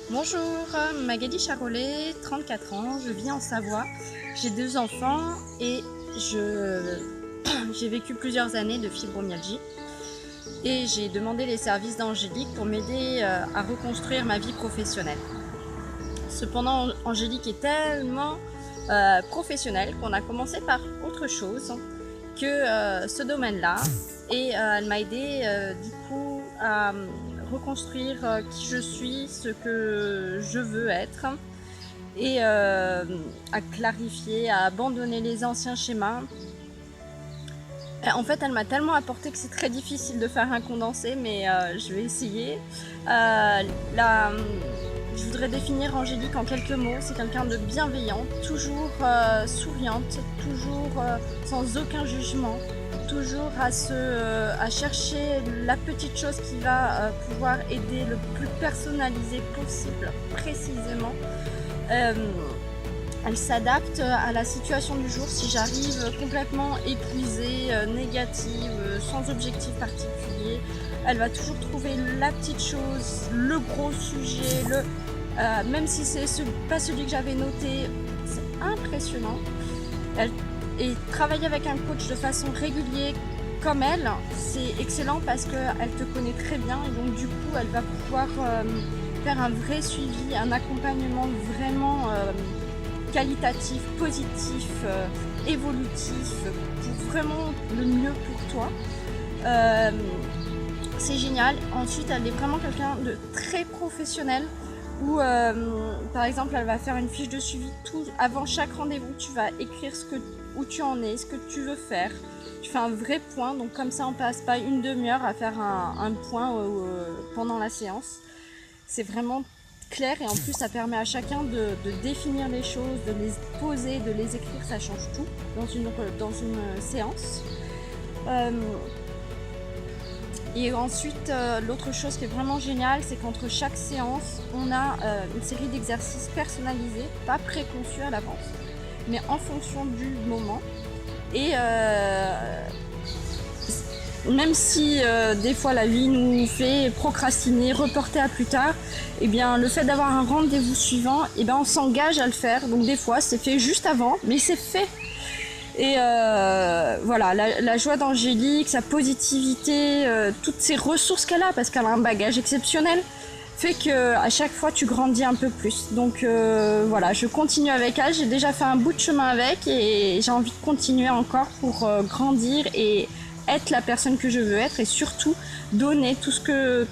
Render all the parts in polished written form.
Bonjour, Magali Charolais, 34 ans, je vis en Savoie, j'ai 2 enfants et j'ai vécu plusieurs années de fibromyalgie et j'ai demandé les services d'Angélique pour m'aider à reconstruire ma vie professionnelle. Cependant, Angélique est tellement professionnelle qu'on a commencé par autre chose que ce domaine-là et elle m'a aidé du coup à reconstruire qui je suis, ce que je veux être et à clarifier, à abandonner les anciens schémas. En fait, elle m'a tellement apporté que c'est très difficile de faire un condensé, mais je vais essayer. Je voudrais définir Angélique en quelques mots. C'est quelqu'un de bienveillant, toujours souriante, toujours sans aucun jugement, toujours à chercher la petite chose qui va pouvoir aider le plus personnalisé possible, précisément. Elle s'adapte à la situation du jour. Si j'arrive complètement épuisée, négative, sans objectif particulier, elle va toujours trouver la petite chose, le gros sujet, même si c'est pas celui que j'avais noté, c'est impressionnant. Et travailler avec un coach de façon régulière comme elle, c'est excellent parce qu'elle te connaît très bien et donc du coup elle va pouvoir faire un vrai suivi, un accompagnement vraiment qualitatif, positif, évolutif, pour vraiment le mieux pour toi. C'est génial. Ensuite, elle est vraiment quelqu'un de très professionnel où, par exemple, elle va faire une fiche de suivi avant chaque rendez-vous. Tu vas écrire où tu en es, ce que tu veux faire. Tu fais un vrai point, donc comme ça, on passe pas une demi-heure à faire un point pendant la séance. C'est vraiment clair et en plus ça permet à chacun de définir les choses, de les poser, de les écrire, ça change tout dans une séance. Et ensuite, l'autre chose qui est vraiment géniale, c'est qu'entre chaque séance, on a une série d'exercices personnalisés, pas préconçus à l'avance, mais en fonction du moment. Et même si des fois la vie nous fait procrastiner, reporter à plus tard, et bien le fait d'avoir un rendez-vous suivant, et bien on s'engage à le faire. Donc des fois c'est fait juste avant, mais c'est fait. Et voilà, la joie d'Angélique, sa positivité, toutes ces ressources qu'elle a, parce qu'elle a un bagage exceptionnel, fait qu'à chaque fois tu grandis un peu plus. Donc voilà, je continue avec elle, j'ai déjà fait un bout de chemin avec et j'ai envie de continuer encore pour grandir et être la personne que je veux être et surtout donner tout ce que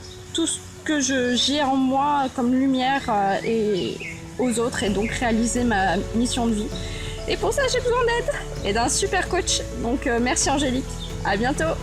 j'ai en moi comme lumière et aux autres et donc réaliser ma mission de vie. Et pour ça j'ai besoin d'aide et d'un super coach. Donc merci Angélique, à bientôt.